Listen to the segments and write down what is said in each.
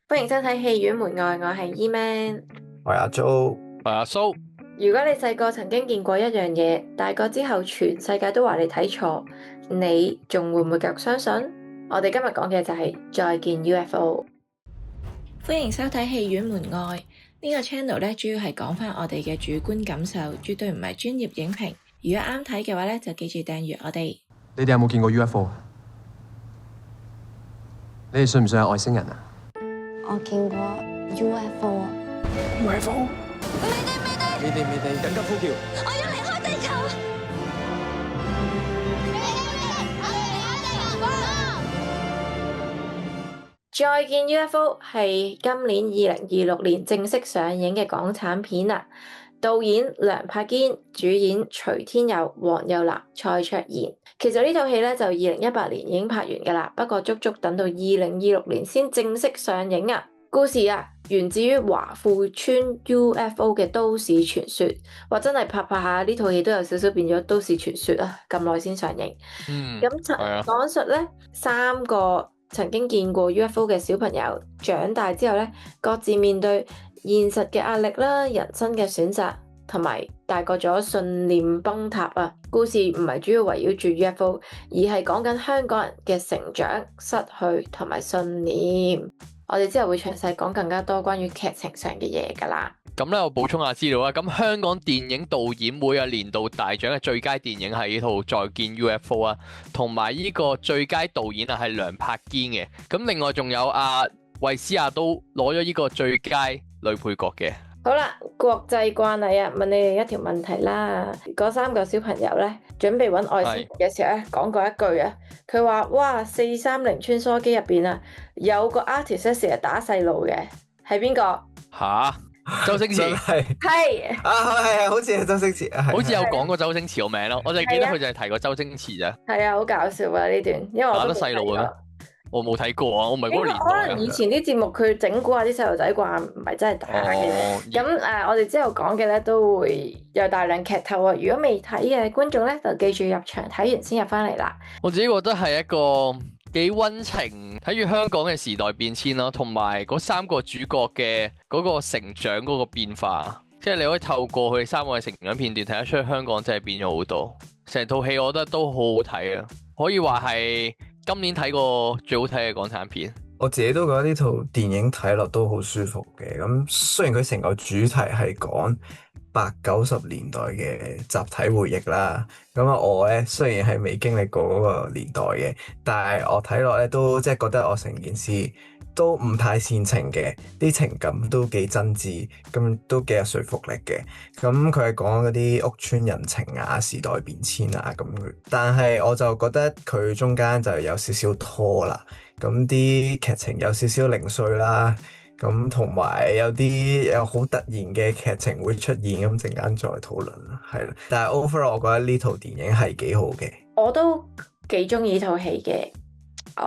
歡迎收睇戲院門外，我係 E-Man。我係阿 Jo，係阿蘇。如果你細個曾經見過一樣嘢，大個之後全世界都話你睇錯，你仲會唔會繼續相信？我哋今日講嘅就係再見 UFO。歡迎收睇戲院門外，呢個 channel 咧主要係講翻我哋嘅主觀感受，絕對唔係專業影評。如果啱睇嘅話咧，就記住訂閱我哋。你哋有冇見過 UFO？ 你哋信唔信有外星人啊？我見過 UFO 啊 UFO？ 你哋緊急呼叫！我要離開地球。再見 UFO 係今年2026年正式上映嘅港產片啦。導演梁柏堅，主演徐天佑、黃又南、蔡卓妍。其實呢套戲咧就2018年已經拍完㗎啦，不過足足等到2026年先正式上映啊。故事啊源自於華富村 UFO 嘅都市傳說，話真係拍下呢套戲都有少少變咗都市傳說啊！咁耐先上映。咁講述咧3個曾經見過 UFO 嘅小朋友長大之後咧，各自面對現實嘅壓力啦、人生嘅選擇，同埋大個咗信念崩塌啊！故事唔係主要圍繞住 UFO， 而係講緊香港人嘅成長、失去同埋信念。我哋之後會詳細講更加多關於劇情上嘅嘢㗎啦。咁咧，我補充下資料啦。咁香港電影導演會年度大獎嘅最佳電影係呢套《再見 UFO》啊，同埋呢個最佳導演係梁柏堅嘅。咁另外仲有衛詩雅都攞咗呢個最佳女配角嘅。好啦，國際慣例啊，問你哋一條問題啦。嗰3個小朋友咧，準備揾外星人嘅時候咧，講過一句啊，佢話：哇，430穿梭機入邊啊，有個 artist 成日打細路嘅，係邊個？吓？周星馳係係好似係周星馳，好似有講過周星馳個名咯，我就記得佢就係提過周星馳咋。係啊，好搞笑啊呢段，因為我打得細路嘅咩？我冇睇過啊，我唔係嗰個年代。可能以前啲節目佢整蠱下啲細路仔啩，唔係真係打嘅。咁我哋之後講嘅咧都會有大量劇透啊！如果未睇嘅觀眾咧，就記住入場睇完先入翻嚟啦。我自己覺得係一個幾溫情，睇住香港嘅時代變遷咯，同埋嗰3個主角嘅嗰個成長嗰個變化，即係你可以透過佢哋3個嘅成長片段睇得出香港真係變咗好多。成套戲我覺得都好好睇啊，可以話係今年睇過最好睇嘅港產片。我自己都覺得呢套電影睇落都好舒服嘅。咁雖然佢成個主題係講80-90年代嘅集體回憶啦，咁我咧雖然係未經歷過嗰個年代嘅，但係我睇落咧都即係覺得我成件事都唔太煽情嘅，啲情感都幾真摯，咁都幾有說服力嘅。咁佢係講嗰啲屋村人情啊、時代變遷啊咁，但係我就覺得佢中間就有少少拖啦，咁啲劇情有少少零碎啦，咁同埋有好突然嘅劇情會出現，咁陣間再討論啦，係啦。但係 overall 我覺得呢套電影係幾好嘅，我都幾中意呢套戲嘅，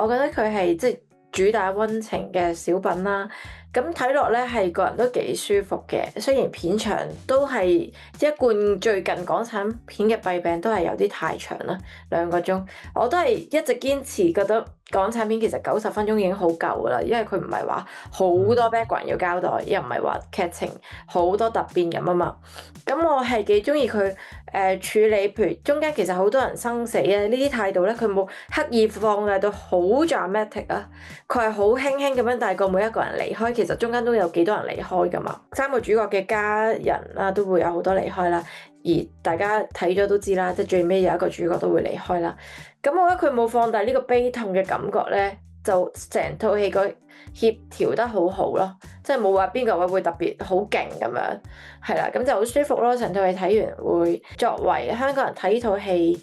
我覺得佢係即係主打溫情嘅小品啦，咁睇落咧係個人都幾舒服嘅。雖然片長都係一貫最近港產片嘅弊病，都係有啲太長啦，2個鐘。我都係一直堅持覺得港產片其實90分鐘已經好夠噶啦，因為佢唔係話好多 background 要交代，又唔係話劇情好多突變咁啊嘛。咁我係幾中意佢處理，譬如中間其實好多人生死啊，呢啲態度咧，佢冇刻意放大到好 dramatic 啊，佢係好輕輕咁樣帶過每一個人離開。其實中間都有幾多人離開噶嘛，3個主角嘅家人啦都會有好多離開啦，而大家睇咗都知啦，即係最尾有一個主角都會離開啦。咁我覺得佢冇放大呢個悲痛嘅感覺咧，就成套戲個協調得好好咯，即係冇話邊個位會特別好勁咁樣，係啦，咁就好舒服咯。成套戲睇完會作為香港人睇呢套戲，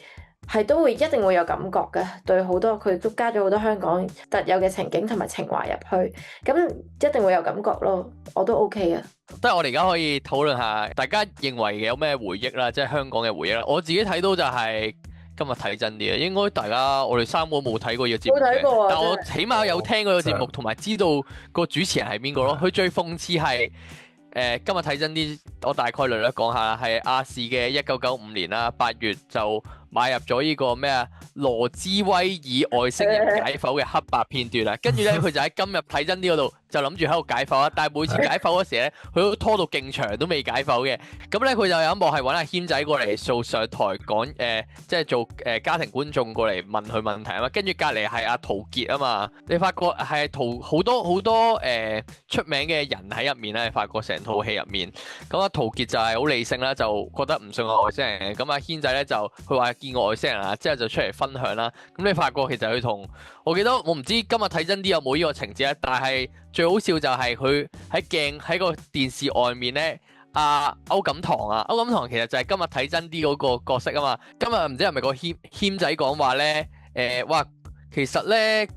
係都會一定會有感覺嘅，對好多佢都加咗好多香港特有嘅情景同埋情懷入去，咁一定會有感覺咯。我都 OK 啊。即係我哋而家可以討論下，大家認為有咩回憶啦，即係香港嘅回憶啦。我自己睇到就係今日睇真啲啊，應該我哋3個冇睇過呢個節目嘅，冇睇過啊，但我起碼有聽過個節目，同埋知道個主持人係邊個咯。佢最諷刺係今日睇真啲，我大概略略講下啦，係亞視嘅1995年啦8月就買入咗呢個咩羅茲威爾外星人解剖嘅黑白片段啦，跟住咧佢就喺今日睇真啲嗰度就諗住喺度解剖啊，但係每次解剖嗰時咧，佢都拖到勁長都未解剖嘅。咁咧佢就有一幕係揾阿謙仔過嚟做上台講即係做家庭觀眾過嚟問佢問題啊嘛。跟住隔離係阿陶傑啊嘛，你發覺係好多出名嘅人喺入面咧，你發覺成套戲入面，咁阿陶傑就係好理性啦，就覺得唔信外星人。咁阿軒仔咧就佢話見過外星人啦，之後就出嚟分享啦。咁你發覺其實佢同我記得我唔知今日睇真啲有冇呢個情節咧，但係最好笑就係佢喺個電視外面咧，阿歐錦棠其實就係今日睇真啲嗰個角色啊嘛。今日唔知係咪個謙仔講話咧，哇，其實咧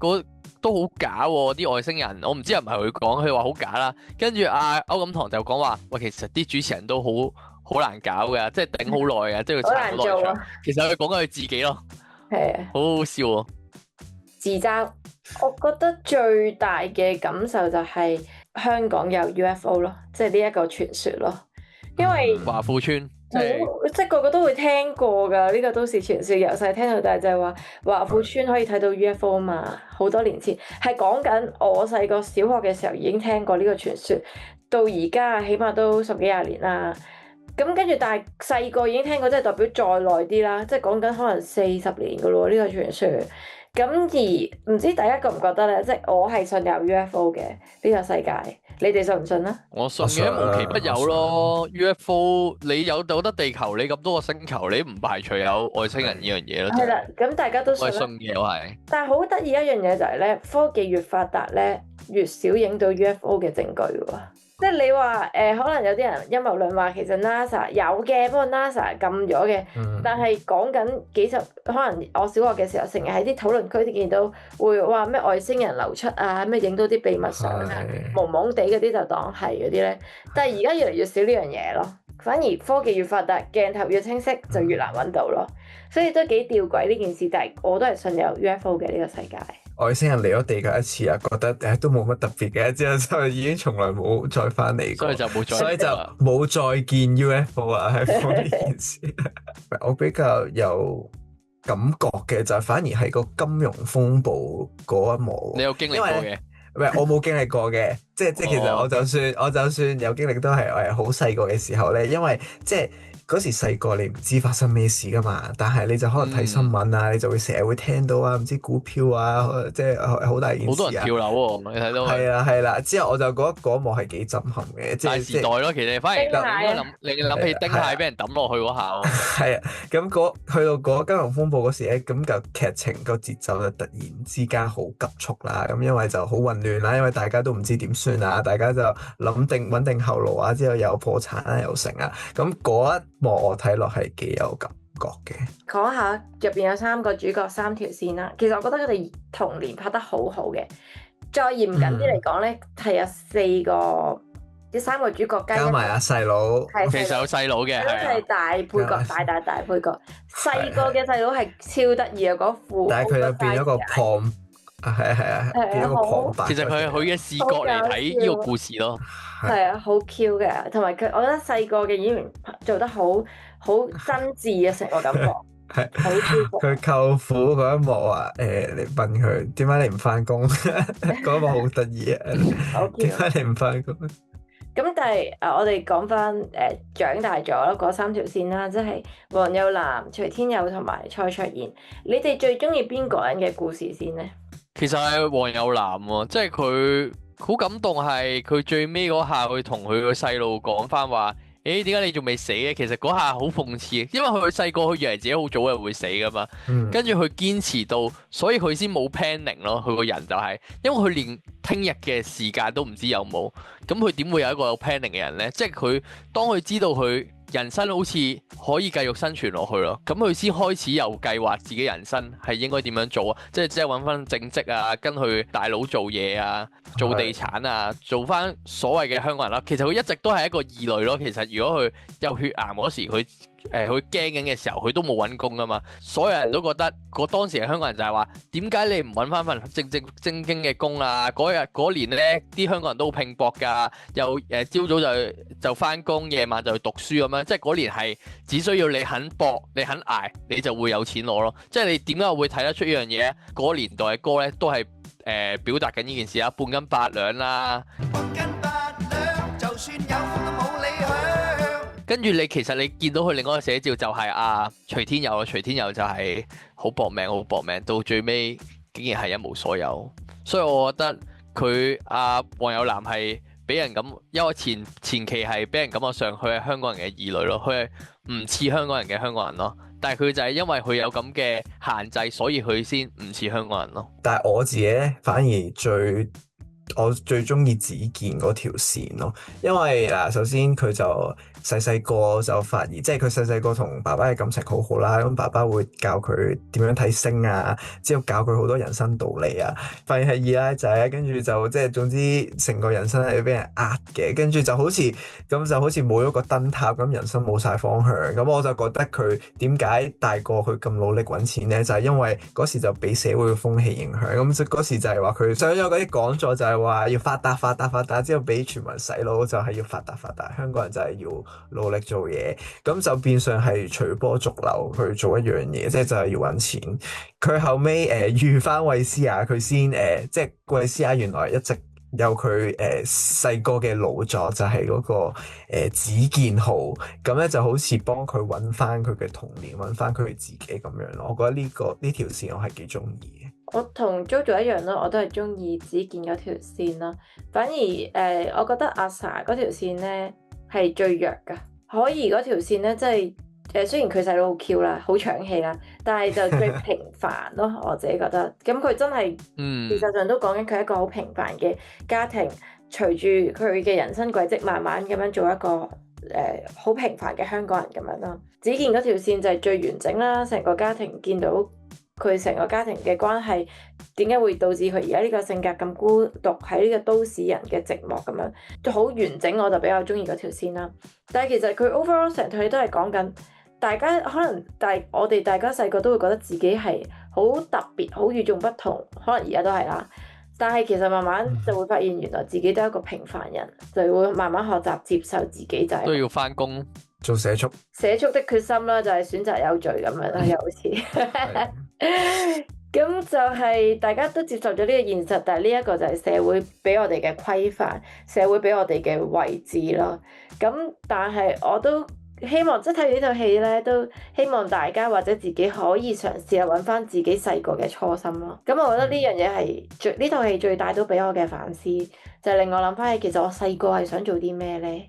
都好假喎，啲外星人，我唔知係唔係佢講，佢話好假啦。跟住阿歐錦棠就講話，喂，其實啲主持人都好難搞嘅，即係頂好耐嘅，即係佢撐好耐場。其實佢講緊佢自己咯，係啊，好好笑喎。自嘲，我覺得最大嘅感受就係香港有 UFO 咯，即係呢一個傳說咯，因為華富村。即係個個都會聽過㗎，呢個都市傳說由細聽到大，就係話華富村可以睇到 UFO 嘛。好多年前係講緊我細個小學嘅時候已經聽過呢個傳說，到而家起碼都10幾20年啦。咁跟住，但係細個已經聽過，即係代表再耐啲啦，即係講緊可能40年㗎咯呢個傳說。咁而唔知大家覺唔覺得咧？即係我係信有 UFO 嘅呢個世界，你哋信唔信啊？我信嘅，無奇不有咯。UFO 你有得地球，你咁多個星球，你唔排除有外星人呢樣嘢咯。係啦，咁大家都信啦。我係信嘅，我係。但係好得意一樣嘢就係咧，科技越發達咧，越少影到 UFO 嘅證據喎。即係你話可能有啲人陰謀論話其實 NASA 有嘅，不過 NASA 禁咗嘅。但係講緊幾十，可能我小學嘅時候成日喺啲討論區都見到會話咩外星人流出啊，咩影到啲秘密相啊，朦朦地嗰啲就當係嗰啲咧。但係而家越嚟越少呢樣嘢咯，反而科技越發達，鏡頭越清晰就越難揾到咯。所以都幾吊詭呢件事，但係我都係信有 UFO 嘅呢個世界。外星人嚟咗地球一次啊，覺得都冇乜特別嘅，之後就已經從來冇再翻嚟過，所以就冇再見 UFO 啊，係呢件事。我比較有感覺嘅就反而係個金融風暴嗰一幕。你有經歷過嘅？唔係我冇經歷過嘅，即係其實我就算有經歷都係好細個嘅時候咧，因為即係。嗰時細個你唔知發生咩事噶嘛，但係你就可能睇新聞啊，你就會成日會聽到啊，唔知股票啊，即係好大件事啊。好多人跳樓喎，你睇到。係啦，之後我就覺得嗰一幕係幾震撼嘅，即係大時代咯。其實反而你諗起丁蟹俾人抌落去嗰下。係啊，咁去到嗰金融風暴嗰時咧，咁就劇情個節奏就突然之間好急促啦。咁因為就好混亂啦，因為大家都唔知點算啊，大家就穩定後路啊，之後又破產啊，又成啊，咁嗰一幕我睇落係幾有感覺嘅。講下入邊有3個主角3條線啦，其實我覺得佢哋童年拍得好好嘅。再嚴謹啲嚟講咧，係有3個主角加埋阿細佬，其實有細佬嘅，係大配角，大配角。細個嘅細佬係超得意啊！嗰副，但係佢又變咗個胖，係變咗個胖白。其實佢係佢嘅視角嚟睇呢個故事咯。係啊，好 Q 嘅，同埋我覺得細個嘅演員做得好真摯啊，成個感覺。係好舒服。佢舅父嗰一幕啊，你問佢點解你唔翻工？嗰一幕好得意啊！點解你唔翻工？咁但係我哋講翻長大咗嗰3條線啦，即係黃又南、徐天佑同埋蔡卓妍。你哋最中意邊個人嘅故事先呢？其實係黃又南喎，即係佢好感動，係佢最尾嗰下，佢同佢個細路講翻話。點解你仲未死嘅？其實嗰下好諷刺，因為佢細個佢以為自己好早就會死噶嘛，跟住佢堅持到，所以佢先冇 planning 咯。佢個人就係，因為佢連聽日嘅時間都唔知有冇，咁佢點會有一個有 planning 嘅人呢？即係佢當佢知道佢人生好似可以繼續生存落去咯，咁佢先開始有計劃自己人生係應該點樣做啊？即係揾翻正職啊，跟佢大佬做嘢啊，做地產啊，做翻所謂嘅香港人啦。其實佢一直都係一個異類咯。其實如果佢有血癌嗰時，佢驚緊嘅時候，佢都冇揾工噶嘛。所有人都覺得當時嘅香港人就係話，點解你唔揾翻份正經嘅工啊？嗰年咧，啲香港人都好拼搏㗎，又朝早就翻工，夜晚就去讀書咁樣。即係嗰年係只需要你肯搏，你肯捱，你就會有錢攞咯。即係你點解會睇得出呢樣嘢？嗰年代嘅歌咧，都係表達緊呢件事啦，半斤八兩啦。就算有風都冇理想。跟住其實你見到佢另外一個寫照就係徐天佑，徐天佑就係好搏命，好搏命，到最尾竟然係一無所有。所以我覺得佢黃有南係俾人咁，因為前期係俾人感覺上佢係香港人嘅異類咯，佢係唔似香港人嘅香港人咯。但係佢就係因為佢有咁嘅限制，所以佢先唔似香港人咯。但係我自己咧，反而我最中意子健嗰條線咯，因為嗱，首先佢就細個就發現，即係佢細個同爸爸嘅感情好好啦，咁爸爸會教佢點樣睇星啊，之後教佢好多人生道理啊，發現係二奶仔，跟住就即係總之成個人生係俾人呃嘅，跟住就好似冇咗個燈塔咁，人生冇晒方向，咁我就覺得佢點解大個佢咁努力揾錢咧，就係因為嗰時就俾社會嘅風氣影響，咁嗰時就係話佢上咗嗰啲講座就係話要發達，之後俾全民洗腦，就係要發達，香港人就係要努力做嘢，咁就變相係隨波逐流去做一樣嘢，即係就係要揾錢。佢後尾遇翻衛詩雅，佢先即係衛詩雅原來一直有佢細個嘅老作，就係嗰個子健號，咁咧就好似幫佢揾翻佢嘅童年，揾翻佢自己咁樣咯。我覺得呢條線我係幾中意嘅。我同 JoJo 一樣咯，我都係中意子健嗰條線咯。反而我覺得阿 Sa 嗰條線咧係最弱噶。可怡嗰條線咧，即係雖然佢細佬好 Q 啦，好搶戲啦，但係就最平凡咯。我自己覺得，咁佢真係，事實上都講緊佢係一個好平凡嘅家庭，隨住佢嘅人生軌跡，慢慢咁樣做一個好平凡嘅香港人咁樣咯。子健嗰條線就係最完整啦，成個家庭見到佢成個家庭嘅關係，點解會導致佢而家呢個性格咁孤獨，喺呢個都市人嘅寂寞咁樣，都好完整，我就比較中意嗰條線啦。但係其實佢 overall 成套戲都係講緊，大家可能我哋大家細個都會覺得自己係好特別、好與眾不同，可能而家都係啦。但係其實慢慢就會發現，原來自己都係一個平凡人，就會慢慢學習接受自己就係都要返工做社畜的決心啦，就係選擇有罪咁樣啦，又好似咁就係大家都接受咗呢個現實，但係呢一個就係社會俾我哋嘅規範，社會俾我哋嘅位置咯。咁但係我都希望即係睇完呢套戲咧，都希望大家或者自己可以嘗試下揾翻自己細個嘅初心咯。咁我覺得呢樣嘢係呢套戲最大都俾我嘅反思，就令我諗翻起其實我細個係想做啲咩咧？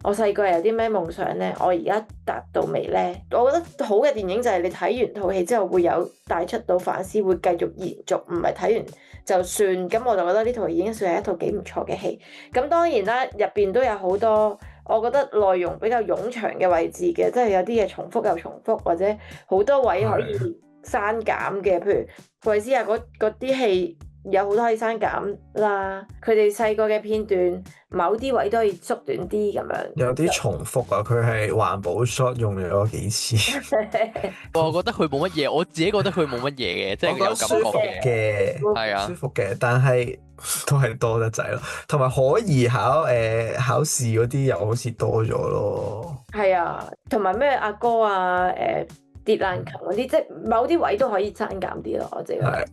我細個係有啲咩夢想咧？我而家達到未咧？我覺得好嘅電影就係你睇完套戲之後會有帶出到反思，會繼續延續，唔係睇完就算。咁我就覺得呢套已經算係一套幾唔錯嘅戲。咁當然啦，入邊都有好多我覺得內容比較冗長嘅位置嘅，即係有啲嘢重複又重複，或者好多位可以刪減嘅，譬如衛詩雅嗰啲戲。有好多可以刪減啦，佢哋細個嘅片段，某啲位都可以縮短啲咁樣。有啲重複啊，佢係環保 shot 用咗幾次。我覺得佢冇乜嘢，我自己覺得佢冇乜嘢嘅，即係有感覺嘅，係啊，舒服嘅，但係都係多得滯咯。同埋可以考試嗰啲又好似多咗咯。係啊，同埋咩阿哥啊，跌爛琴嗰啲，即係某啲位都可以刪減啲咯，我自己覺得。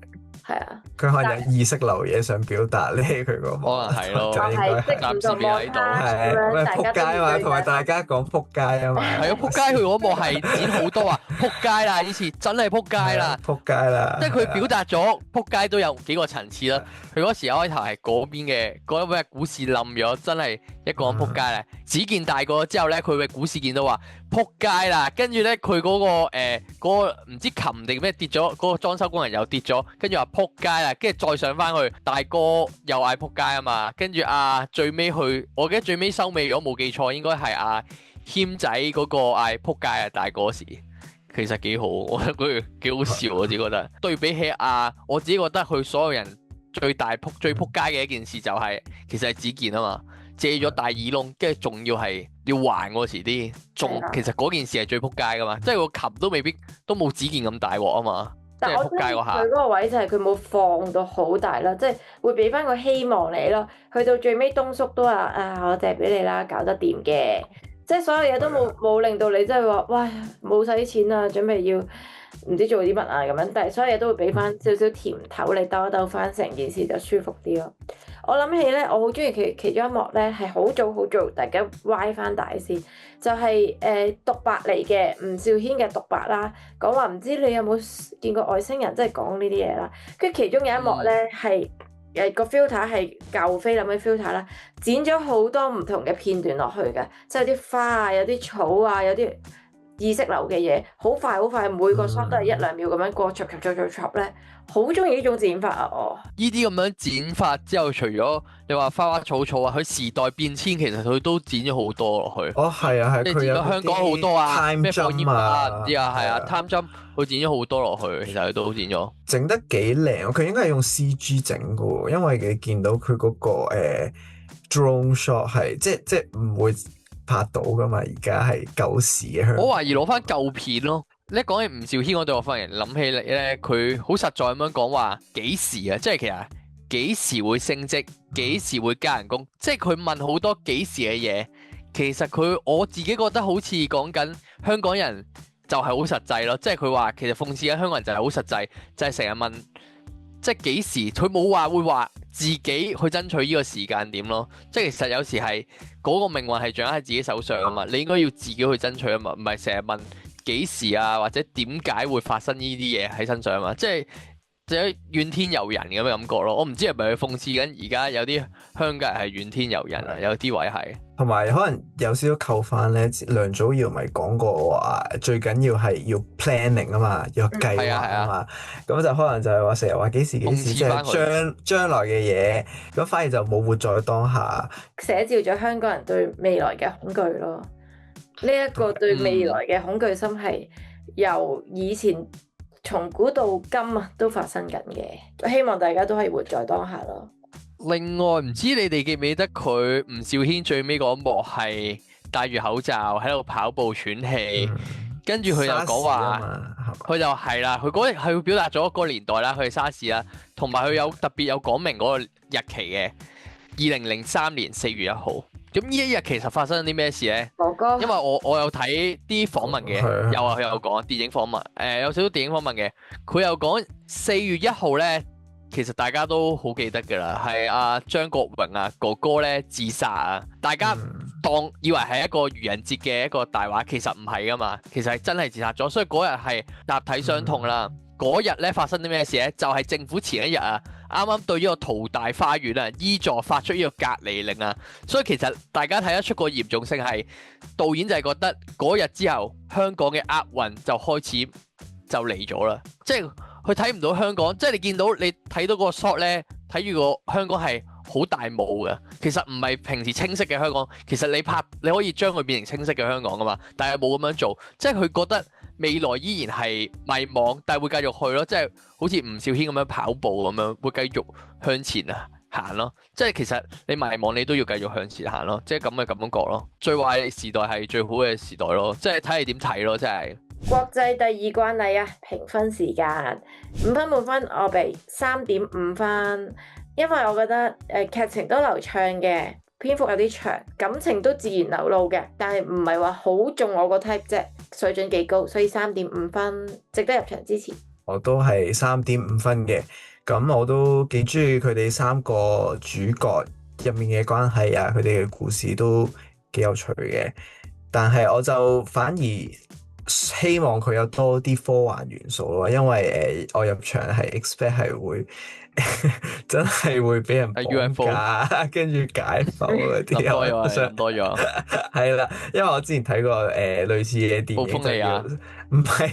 係啊，佢可能有意識流嘢想表達咧，佢個可能係咯，暫時未喺度，係撲街啊嘛，同埋大家講撲街啊嘛，係啊，撲街佢嗰幕係剪好多啊，撲街啦！呢次真係撲街啦，撲街啦，即係佢表達咗撲街都有幾個層次啦。佢嗰時一開頭係嗰邊嘅嗰咩股市冧咗，真係一個人撲街啦。子健大個之後咧，佢嘅股市見到話撲街啦，跟住咧佢嗰個唔知琴定咩跌咗，嗰個裝修工人又跌咗，跟住話撲街啦，跟住再上翻去，大哥又嗌撲街啊嘛，跟住最尾去，我記得最尾收尾如果冇記錯，應該係謙仔嗰個嗌撲街啊，大哥時其實幾好，我覺得佢幾好笑，我自己覺得。對比起我自己覺得佢所有人最撲街嘅一件事就係、其實係子健啊嘛，借咗大耳窿，跟住仲要係要還嗰時啲，其實嗰件事係最撲街噶嘛，即係個琴都未必都冇子健咁大鑊啊嘛。但係我覺得佢嗰個位就係佢冇放到好大啦，即係會俾翻個希望你咯。去到最尾東叔都話我借俾你啦，搞得掂嘅。即係所有嘢都冇令到你真係話，哇冇使錢啊，準備要唔知做啲乜啊咁樣，但係所有嘢都會俾翻少少甜頭你兜一兜翻，成件事就舒服啲咯。我諗起咧，我好中意其中一幕咧，係好早，大家歪翻大先，就係獨白嚟嘅，吳兆軒嘅獨白啦，講話唔知你有冇見過外星人，即係講呢啲嘢啦。跟住其中有一幕咧係個 filter 係舊菲林嘅 filter 啦，剪咗好多唔同嘅片段落去嘅，即係有啲花啊，有啲草啊，有啲意識流嘅嘢，好快，每個 shot 都係1-2秒咁樣過，撮咧，好中意呢種剪法啊！我呢啲咁樣剪法之後，除咗你話花花草草啊，佢時代變遷其實佢都剪咗好多落去。哦，係啊，即係佢有剪咗香港好多啊，咩放煙啊，唔知啊，係啊，time jump 佢剪咗好多落去，其實佢都剪咗。整得幾靚，佢應該係用 CG 整嘅喎，因為你見到佢嗰個drone shot 係即唔會拍到噶嘛，而家係舊時嘅香港。我懷疑攞翻舊片咯。你一講起吳兆軒，我對我發現諗起嚟咧，佢好實在咁樣講話幾時啊？即係其實幾時會升職，幾時會加人工？即係佢問好多幾時嘅嘢。其實我自己覺得好似講緊香港人就係好實際咯。即係佢話其實諷刺緊香港人就係好實際，就係成日問即係幾時。佢冇話會話自己去爭取呢個時間點咯。即係其實有時係嗰個命運係掌握喺自己手上啊嘛。你應該要自己去爭取啊嘛，唔係成日問幾時啊，或者點解會發生呢啲嘢喺身上啊嘛。即係怨天尤人咁嘅感覺咯。我唔知係咪佢諷刺緊而家有啲香港人係怨天尤人啊，有啲位係。同埋可能有少少扣翻咧，梁祖堯咪講過話，最緊要係要 planning 啊嘛，要計劃啊嘛，咁就可能就係話成日話幾時，即係將來嘅嘢，咁反而就冇活在當下，寫照咗香港人對未來嘅恐懼咯。呢一個對未來嘅恐懼心係由以前從古到今啊都發生緊嘅，希望大家都可以活在當下咯。另外唔知你哋記唔記得佢吳兆軒最尾嗰幕係戴住口罩喺度跑步喘氣，跟住佢又講話，佢就係啦，佢嗰日係表達咗嗰個年代啦，佢係沙士啦，同埋佢有特別有講明嗰個日期嘅2003年4月1號。咁呢一日其實發生咗啲咩事咧？哥哥，因為我有睇啲訪問嘅，佢有講電影訪問，有少少電影訪問嘅，佢又講4月1號咧。其實大家都好記得㗎啦，係阿張國榮啊哥哥咧自殺啊，大家當以為係一個愚人節嘅一個大話，其實唔係㗎嘛，其實係真係自殺咗，所以嗰日係集體傷痛啦。嗰日咧發生啲咩事咧？就係政府前一日啊，啱啱對呢個淘大花園啊依座發出呢個隔離令啊，所以其實大家睇得出個嚴重性係導演就係覺得嗰日之後香港嘅厄運就開始就嚟咗啦，即係。佢睇唔到香港，即係你見到你睇到個 shot 咧，睇住個香港係好大霧嘅。其實唔係平時清晰嘅香港，其實你可以將佢變成清晰嘅香港噶嘛。但係冇咁樣做，即係佢覺得未來依然係迷茫，但係會繼續去咯。即係好似吳兆軒咁樣跑步咁樣，會繼續向前啊行咯。即係其實你迷茫，你都要繼續向前行咯。即係咁嘅感覺咯。最壞嘅時代係最好嘅時代咯。即係睇你點睇咯，真係。國際第二慣例啊，評分時間5分滿分，我俾3.5分，因為我覺得劇情都流暢嘅，篇幅有啲長，感情都自然流露嘅，但係唔係話好中我個 type 啫，水準幾高，所以3.5分，值得入場支持。我都係3.5分嘅，咁我都幾中意佢哋3個主角入面嘅關係啊，佢哋嘅故事都幾有趣嘅，但係我就反而希望佢有多啲科幻元素咯，因為我入場係 expect 係會真係會俾人綁架，跟住解剖嗰啲。我想多咗，係啦，因為我之前睇過類似嘅電影，唔係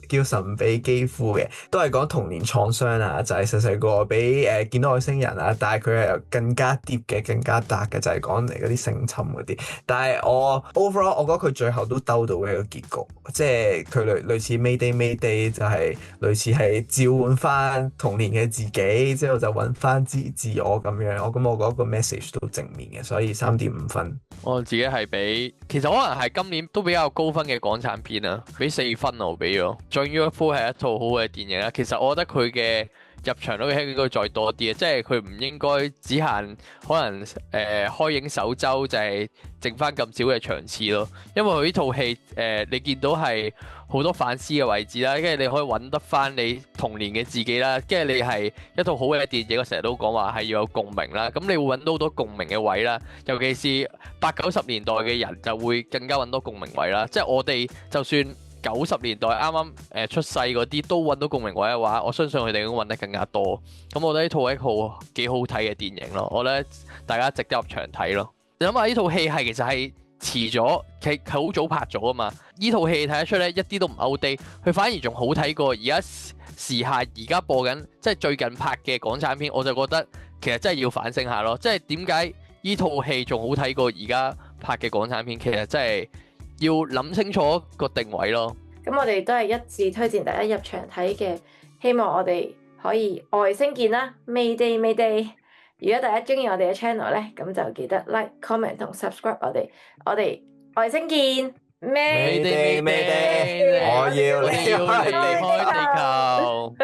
叫神秘肌膚嘅，都係講童年創傷啊，就係細細個俾見到外星人啊，但係佢係更加 deep 嘅、更加 dark 嘅，就係講嚟嗰啲性侵嗰啲。但係我 overall 我覺得佢最後都兜到一個結局，即係佢類似 Mayday 就係類似係召喚翻童年嘅自己，之後就揾翻自我咁樣。我覺得個 message 都正面嘅，所以3.5分。我自己係俾，其實可能係今年都比較高分嘅港產片啊，俾4分我俾咗。《John UFO》係一套好嘅電影啦，其實我覺得佢嘅入場率應該再多啲啊！即係佢唔應該只限可能開映首週就係剩翻咁少嘅場次咯，因為佢呢套戲你見到係好多反思嘅位置啦，跟住你可以揾得翻你童年嘅自己啦，跟住你係一套好嘅電影，我成日都講話係要有共鳴啦，咁你會揾到好多共鳴嘅位啦，尤其是80、90年代嘅人就會更加揾到共鳴位啦，即係我哋就算90年代啱啱出世嗰啲都揾到共鳴位嘅話，我相信佢哋應該揾得更加多。咁我覺得呢套係一套幾好睇嘅電影咯，我覺得大家值得入場睇咯。你諗下呢套戲係其實係遲咗，佢好早拍咗啊嘛。呢套戲睇得出咧，一啲都唔 outdate，佢反而仲好睇過而家時下而家播緊即係最近拍嘅港產片。我就覺得其實真係要反省下咯，即係點解呢套戲仲好睇過而家拍嘅港產片？其實真係要諗清楚個定位咯。咁我哋都係一致推薦大家入場睇嘅，希望我哋可以外星見啦，Mayday Mayday！如果大家中意我哋嘅 channel 咧，咁就記得 like、comment 同 subscribe 我哋外星見，Mayday Mayday！我要離開地球。